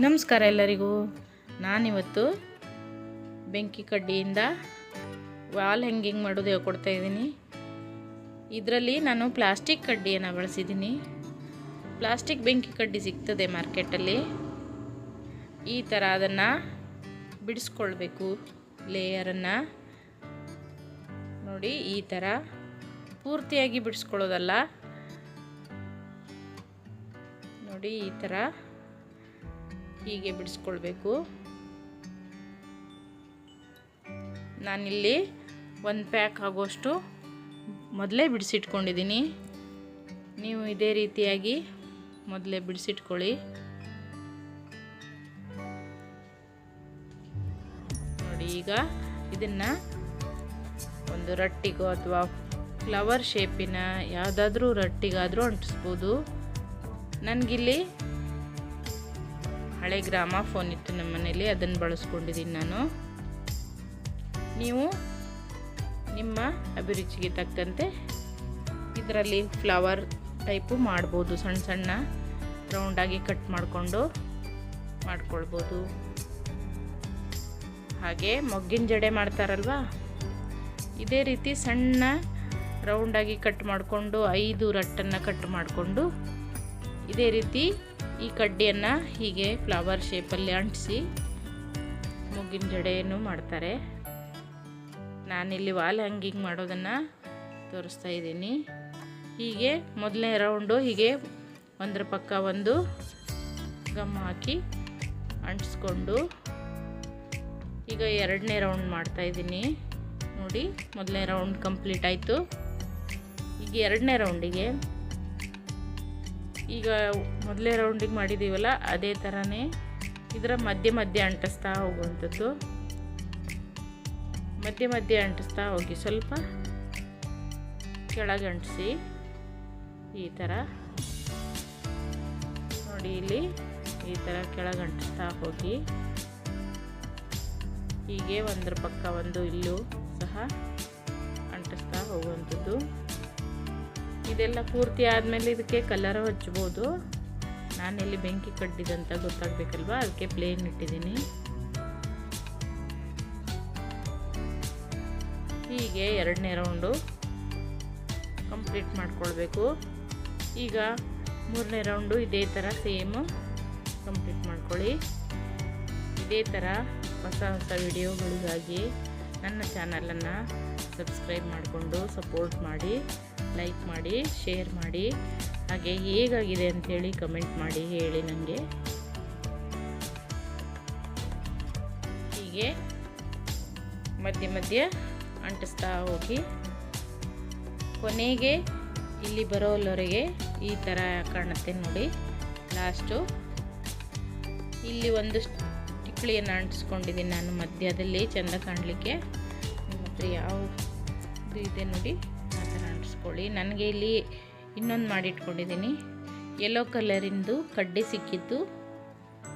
ನಮಸ್ಕಾರ ಎಲ್ಲರಿಗೂ. ನಾನಿವತ್ತು ಬೆಂಕಿ ಕಡ್ಡಿಯಿಂದ ವಾಲ್ ಹ್ಯಾಂಗಿಂಗ್ ಮಾಡೋದು ಹೇಳ್ಕೊಡ್ತಾ ಇದ್ದೀನಿ. ಇದರಲ್ಲಿ ನಾನು ಪ್ಲಾಸ್ಟಿಕ್ ಕಡ್ಡಿಯನ್ನು ಬಳಸಿದ್ದೀನಿ. ಪ್ಲಾಸ್ಟಿಕ್ ಬೆಂಕಿ ಕಡ್ಡಿ ಸಿಗ್ತದೆ ಮಾರ್ಕೆಟಲ್ಲಿ. ಈ ಥರ ಅದನ್ನು ಬಿಡಿಸ್ಕೊಳ್ಬೇಕು. ಲೇಯರನ್ನು ನೋಡಿ, ಈ ಥರ ಪೂರ್ತಿಯಾಗಿ ಬಿಡಿಸ್ಕೊಳ್ಳೋದಲ್ಲ. ನೋಡಿ, ಈ ಥರ ಹೀಗೆ ಬಿಡಿಸ್ಕೊಳ್ಬೇಕು. ನಾನಿಲ್ಲಿ ಒಂದು ಪ್ಯಾಕ್ ಆಗೋಷ್ಟು ಮೊದಲೇ ಬಿಡಿಸಿಟ್ಕೊಂಡಿದ್ದೀನಿ. ನೀವು ಇದೇ ರೀತಿಯಾಗಿ ಮೊದಲೇ ಬಿಡಿಸಿಟ್ಕೊಳ್ಳಿ. ನೋಡಿ, ಈಗ ಇದನ್ನು ಒಂದು ರಟ್ಟಿಗೋ ಅಥವಾ ಫ್ಲವರ್ ಶೇಪಿನ ಯಾವುದಾದ್ರೂ ರಟ್ಟಿಗಾದರೂ ಅಂಟಿಸ್ಬೋದು. ನನಗಿಲ್ಲಿ ಹಳೆ ಗ್ರಾಮಫೋನ್ ಇತ್ತು ನಮ್ಮ ಮನೇಲಿ, ಅದನ್ನು ಬಳಸ್ಕೊಂಡಿದ್ದೀನಿ ನಾನು. ನೀವು ನಿಮ್ಮ ಅಭಿರುಚಿಗೆ ತಕ್ಕಂತೆ ಇದರಲ್ಲಿ ಫ್ಲವರ್ ಟೈಪು ಮಾಡ್ಬೋದು. ಸಣ್ಣ ಸಣ್ಣ ರೌಂಡಾಗಿ ಕಟ್ ಮಾಡ್ಕೊಳ್ಬೋದು. ಹಾಗೆ ಮೊಗ್ಗಿನ ಜಡೆ ಮಾಡ್ತಾರಲ್ವ, ಇದೇ ರೀತಿ ಸಣ್ಣ ರೌಂಡಾಗಿ ಕಟ್ ಮಾಡಿಕೊಂಡು 5 ರಟ್ಟನ್ನು ಕಟ್ ಮಾಡಿಕೊಂಡು ಇದೇ ರೀತಿ ಈ ಕಡ್ಡಿಯನ್ನು ಹೀಗೆ ಫ್ಲವರ್ ಶೇಪಲ್ಲಿ ಅಂಟಿಸಿ ಮೊಗ್ಗಿನ ಜಡೆಯನ್ನು ಮಾಡ್ತಾರೆ. ನಾನಿಲ್ಲಿ ವಾಲ್ ಹ್ಯಾಂಗಿಂಗ್ ಮಾಡೋದನ್ನು ತೋರಿಸ್ತಾ ಇದ್ದೀನಿ. ಹೀಗೆ ಮೊದಲನೇ ರೌಂಡು ಹೀಗೆ ಒಂದರ ಪಕ್ಕ ಒಂದು ಗಮ್ ಹಾಕಿ ಅಂಟಿಸ್ಕೊಂಡು ಈಗ ಎರಡನೇ ರೌಂಡ್ ಮಾಡ್ತಾಯಿದ್ದೀನಿ. ನೋಡಿ, ಮೊದಲನೇ ರೌಂಡ್ ಕಂಪ್ಲೀಟ್ ಆಯಿತು. ಈಗ ಎರಡನೇ ರೌಂಡಿಗೆ, ಈಗ ಮೊದಲನೇ ರೌಂಡಿಗೆ ಮಾಡಿದ್ದೀವಲ್ಲ ಅದೇ ಥರನೇ ಇದರ ಮಧ್ಯೆ ಅಂಟಿಸ್ತಾ ಹೋಗುವಂಥದ್ದು. ಮಧ್ಯೆ ಅಂಟಿಸ್ತಾ ಹೋಗಿ, ಸ್ವಲ್ಪ ಕೆಳಗೆ ಅಂಟಿಸಿ ಈ ಥರ. ನೋಡಿ, ಇಲ್ಲಿ ಈ ಥರ ಕೆಳಗೆ ಅಂಟಿಸ್ತಾ ಹೋಗಿ ಹೀಗೆ ಒಂದರ ಪಕ್ಕ ಒಂದು ಇಲ್ಲೂ ಸಹ ಅಂಟಿಸ್ತಾ ಹೋಗುವಂಥದ್ದು. ಇದೆಲ್ಲ ಪೂರ್ತಿ ಆದಮೇಲೆ ಇದಕ್ಕೆ ಕಲರ್ ಹಚ್ಬೋದು. ನಾನೆಲ್ಲಿ ಬೆಂಕಿ ಕಡ್ಡಿದಂತ ಗೊತ್ತಾಗಬೇಕಲ್ವ, ಅದಕ್ಕೆ ಪ್ಲೇನ್ ಇಟ್ಟಿದ್ದೀನಿ. ಹೀಗೆ ಎರಡನೇ ರೌಂಡು ಕಂಪ್ಲೀಟ್ ಮಾಡ್ಕೊಳ್ಬೇಕು. ಈಗ ಮೂರನೇ ರೌಂಡು ಇದೇ ಥರ ಸೇಮ್ ಕಂಪ್ಲೀಟ್ ಮಾಡ್ಕೊಳ್ಳಿ. ಇದೇ ಥರ ಹೊಸ ವಿಡಿಯೋಗಳಿಗಾಗಿ ನನ್ನ ಚಾನಲನ್ನು ಸಬ್ಸ್ಕ್ರೈಬ್ ಮಾಡಿಕೊಂಡು ಸಪೋರ್ಟ್ ಮಾಡಿ, ಲೈಕ್ ಮಾಡಿ, ಶೇರ್ ಮಾಡಿ. ಹಾಗೆ ಹೇಗಾಗಿದೆ ಅಂಥೇಳಿ ಕಮೆಂಟ್ ಮಾಡಿ ಹೇಳಿ ನನಗೆ. ಹೀಗೆ ಮಧ್ಯೆ ಅಂಟಿಸ್ತಾ ಹೋಗಿ ಕೊನೆಗೆ ಇಲ್ಲಿ ಬರೋವರೆಗೆ ಈ ಥರ ಕಾಣುತ್ತೆ ನೋಡಿ. ಲಾಸ್ಟು ಇಲ್ಲಿ ಒಂದು ಟಿಕ್ಳಿಯನ್ನು ಅಂಟಿಸ್ಕೊಂಡಿದ್ದೀನಿ ನಾನು ಮಧ್ಯದಲ್ಲಿ ಚೆಂದ ಕಾಣಲಿಕ್ಕೆ. ನಿಮ್ಮ ಹತ್ರ ಯಾವುದು ಇದೆ ನೋಡಿ ಆ ಥರ ಅಂಟಿಸ್ಕೊಳ್ಳಿ. ನನಗೆ ಇಲ್ಲಿ ಇನ್ನೊಂದು ಮಾಡಿಟ್ಕೊಂಡಿದ್ದೀನಿ. ಯೆಲ್ಲೋ ಕಲರಿಂದು ಕಡ್ಡಿ ಸಿಕ್ಕಿತ್ತು.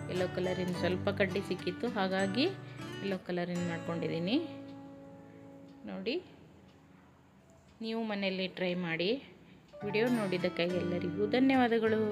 ಯೆಲ್ಲೋ ಕಲರಿಂದ ಸ್ವಲ್ಪ ಕಡ್ಡಿ ಸಿಕ್ಕಿತ್ತು, ಹಾಗಾಗಿ ಯೆಲ್ಲೋ ಕಲರಿಂದ ಮಾಡ್ಕೊಂಡಿದ್ದೀನಿ. ನೋಡಿ, ನೀವು ಮನೆಯಲ್ಲಿ ಟ್ರೈ ಮಾಡಿ. ವಿಡಿಯೋ ನೋಡಿದ್ದಕ್ಕಾಗಿ ಎಲ್ಲರಿಗೂ ಧನ್ಯವಾದಗಳು.